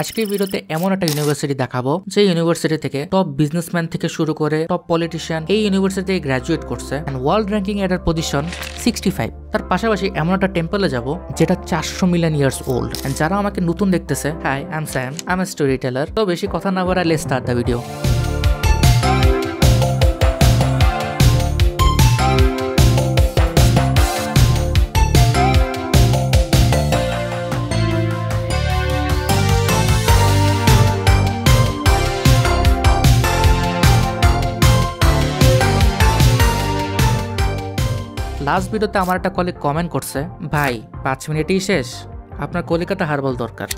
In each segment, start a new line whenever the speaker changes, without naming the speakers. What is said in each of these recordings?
আজকের ভিডিওতে এমন একটা ইউনিভার্সিটি দেখাবো যে ইউনিভার্সিটি থেকে টপ বিজনেসম্যান থেকে শুরু করে টপ পলিটিশিয়ান এই ইউনিভার্সিটি থেকে গ্র্যাজুয়েট করছে এন্ড ওয়ার্ল্ড র্যাঙ্কিং এর পজিশন 65। তার পাশাপাশি এমন একটা টেম্পলে যাব যেটা 400 মিলিয়ন ইয়ার্স ওল্ড। এন্ড যারা আমাকে নতুন দেখতেছে, hi I am Sam, I am a story teller. তো বেশি কথা না বলে let's start the video. Last ভিডিওতে আমার একটা কলিগ কমেন্ট করছে, ভাই 5 মিনিটেই শেষ, আপনার কলিকাতা হার্বাল দরকার।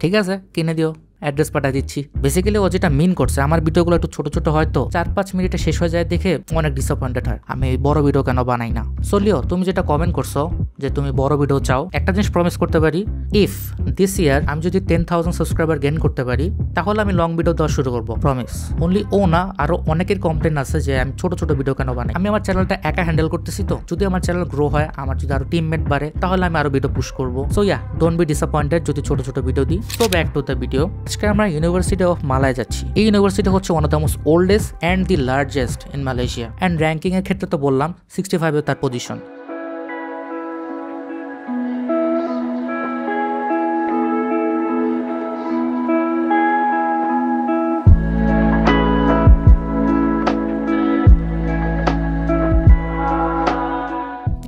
ঠিক আছে, কিনে দিও, অ্যাড্রেস পাঠিয়ে দিচ্ছি। বেসিক্যালি ও যেটা মিন করছে, আমার ভিডিওগুলো একটু ছোট ছোট হয়তো 4-5 মিনিটে শেষ হয়ে যায় দেখে অনেক ডিসঅ্যাপয়েন্টেড হয়। আমি বড় ভিডিও কেন বানাই না। সলিও, তুমি যেটা কমেন্ট করছো যে তুমি বড় ভিডিও চাও, একটা জিনিস প্রমিস করতে পারি, ইফ দিস ইয়ার আমি যদি 10,000 সাবস্ক্রাইবার গেইন করতে পারি তাহলে আমি লং ভিডিও দেওয়া শুরু করবো। প্রমিস। অনলি ও না, আরো অনেকের কমপ্লেন আছে যে আমি ছোট ছোট ভিডিও কেন বানাই। আমি আমার চ্যানেলটা একা হ্যান্ডেল করতেছি, তো যদি আমার চ্যানেল গ্রো হয়, আমার যদি আরো টিমমেট বাড়ে, তাহলে আমি আরো ভিডিও পুশ করবো। So yeah, don't be disappointed যদি ছোট ছোট ভিডিও দিই। তো ব্যাক টু দ্য ভিডিও। আজকে আমরা ইউনিভার্সিটি অফ মালয় যাচ্ছি। এই ইউনিভার্সিটি হচ্ছে one of the most oldest and the largest in Malaysia. And ranking এর ক্ষেত্রে তো বললাম 65 তার পজিশন।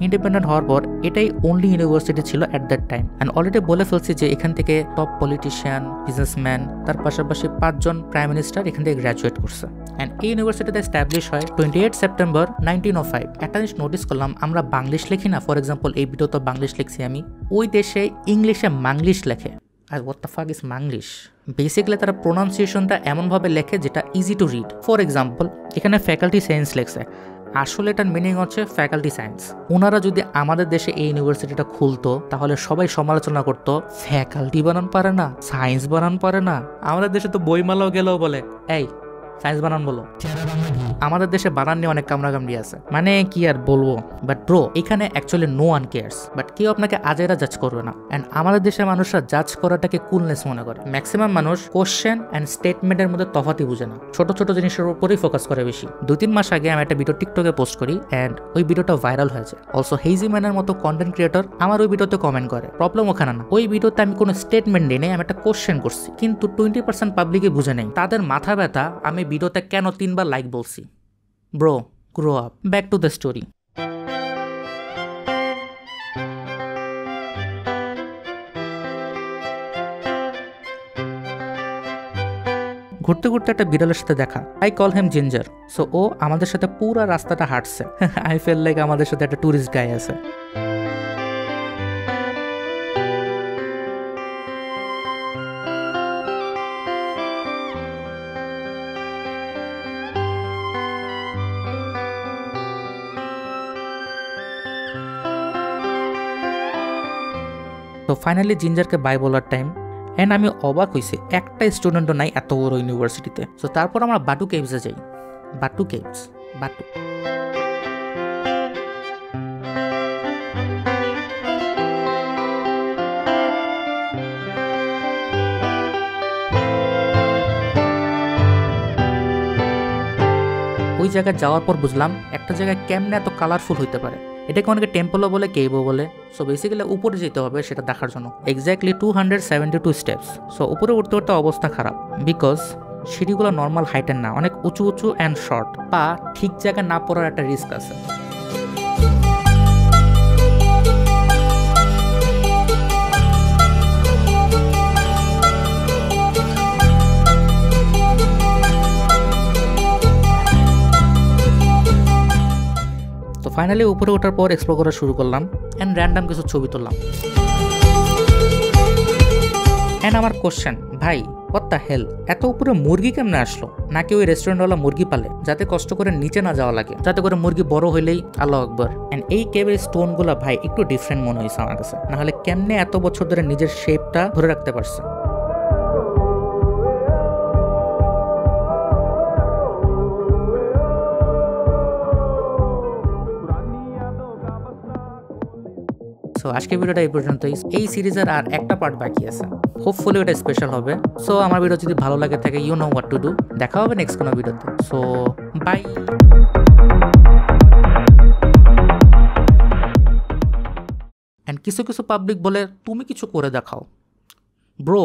ইন্ডিপেন্ডেন্ট হওয়ার পর এটাই অনলি ইউনিভার্সিটি ছিল at that time. And already বলে ফেলছি যে এখান থেকে টপ পলিটিশিয়ান, বিজনেসম্যান, তার পাশাপাশি 5 জন প্রাইম মিনিস্টার এখান থেকে গ্র্যাজুয়েট করছে। অ্যান্ড এই ইউনিভার্সিটিতে এস্টাবলিশ হয় 28 সেপ্টেম্বর 1905। একটা জিনিস নোটিস করলাম, আমরা বাংলিশ লিখি না। ফর এক্সাম্পল এই ভিডিও তো বাংলিশ লিখছি আমি, ওই দেশে ইংলিশে মাংলিশ লেখে। আর what the fuck is Manglish? Basically তারা প্রোনাউন্সিয়েশনটা এমনভাবে লেখে যেটা easy to read. For example এখানে ফ্যাকাল্টি সায়েন্স লেখছে, আসলে এটার মিনিং হচ্ছে ফ্যাকাল্টি সায়েন্স। ওনারা যদি আমাদের দেশে এই ইউনিভার্সিটিটা খুলতো তাহলে সবাই সমালোচনা করতো, ফ্যাকাল্টি বানান পারে না, সায়েন্স বানান পারে না। আমাদের দেশে তো বইমালাও গেলেও বলে, এই সায়েন্স বানান বলো। আমাদের দেশে বানান নিয়ে অনেক কামড়াকামড়ি আছে, মানে কি আর বলবো। বাট ব্রো, এখানে actually no one cares. But কেউ আপনাকে আজেরা জাজ করবে না। অ্যান্ড আমাদের দেশের মানুষরা জাজ করাটাকে কুলনেস মনে করে। ম্যাক্সিমাম মানুষ কোশ্চেন অ্যান্ড স্টেটমেন্টের মধ্যে তফাতই বুঝে না, ছোট ছোট জিনিসের উপরেই ফোকাস করে বেশি। 2-3 মাস আগে আমি একটা ভিডিও টিকটকে পোস্ট করি অ্যান্ড ওই ভিডিওটা ভাইরাল হয়েছে। অলসো হেইজি ম্যানের মতো কন্টেন্ট ক্রিয়েটর আমার ওই ভিডিওতে কমেন্ট করে। প্রবলেম ওখানে না, ওই ভিডিওতে আমি কোনো স্টেটমেন্ট দিই নাই, আমি একটা কোশ্চেন করছি, কিন্তু 20% পাবলিকে বুঝে নেই। তাদের মাথা ব্যথা আমি ভিডিওতে কেন 3বার লাইক বলছি। Bro, grow up. Back to the story. ঘুরতে ঘুরতে একটা বিড়ালের সাথে দেখা। I call him Ginger. So ও আমাদের সাথে পুরো রাস্তাটা হাঁটছে। আই ফিল লাইক আমাদের সাথে একটা টুরিস্ট গাই আছে। তো ফাইনালি জিঞ্জারকে বাই বলার টাইম। অ্যান্ড আমি অবাক হয়েছি, একটা স্টুডেন্টও নাই এত বড় ইউনিভার্সিটিতে। সো তারপর আমরা বাটু কেভসে যাই। বাটু কেভস, বাটু। ওই জায়গায় যাওয়ার পর বুঝলাম একটা জায়গায় কেমনে এত কালারফুল হইতে পারে। এটাকে অনেকে টেম্পলও বলে, কেভও বলে। সো বেসিক্যালি উপরে যেতে হবে সেটা দেখার জন্য। Exactly 272 steps. সো উপরে উঠতে উঠতে অবস্থা খারাপ, বিকজ সিঁড়িগুলো নর্মাল হাইটের না, অনেক উঁচু উঁচু অ্যান্ড শর্ট। পা ঠিক জায়গায় না পড়ার একটা রিস্ক আছে। তো ফাইনালি উপরে ওঠার পর এক্সপ্লোর করা শুরু করলাম অ্যান্ড র্যান্ডাম কিছু ছবি তুললাম। অ্যান্ড আমার কোশ্চেন, ভাই হোয়াট দ্য হেল, এত উপরে মুরগি কেমনে আসলো? নাকি ওই রেস্টুরেন্টওয়ালা মুরগি পালে যাতে কষ্ট করে নিচে না যাওয়া লাগে, যাতে করে মুরগি বড় হইলেই আল্লাহু আকবার। অ্যান্ড এই কেভের স্টোনগুলো ভাই একটু ডিফারেন্ট মনে হয়েছে আমার কাছে। নাহলে কেমনে এত বছর ধরে নিজের শেপটা ধরে রাখতে পারছে? সো সো আজকের ভিডিওটা এই পর্যন্তই। এই সিরিজের আর একটা পার্ট বাকি আছে, হোপফুলি ওটা স্পেশাল হবে। সো আমার ভিডিও যদি ভালো লাগে থাকে, you know what to do. দেখা হবে নেক্সট কোনো ভিডিওতে। So by. অ্যান্ড কিছু কিছু পাবলিক বলে তুমি কিছু করে দেখাও, ব্রো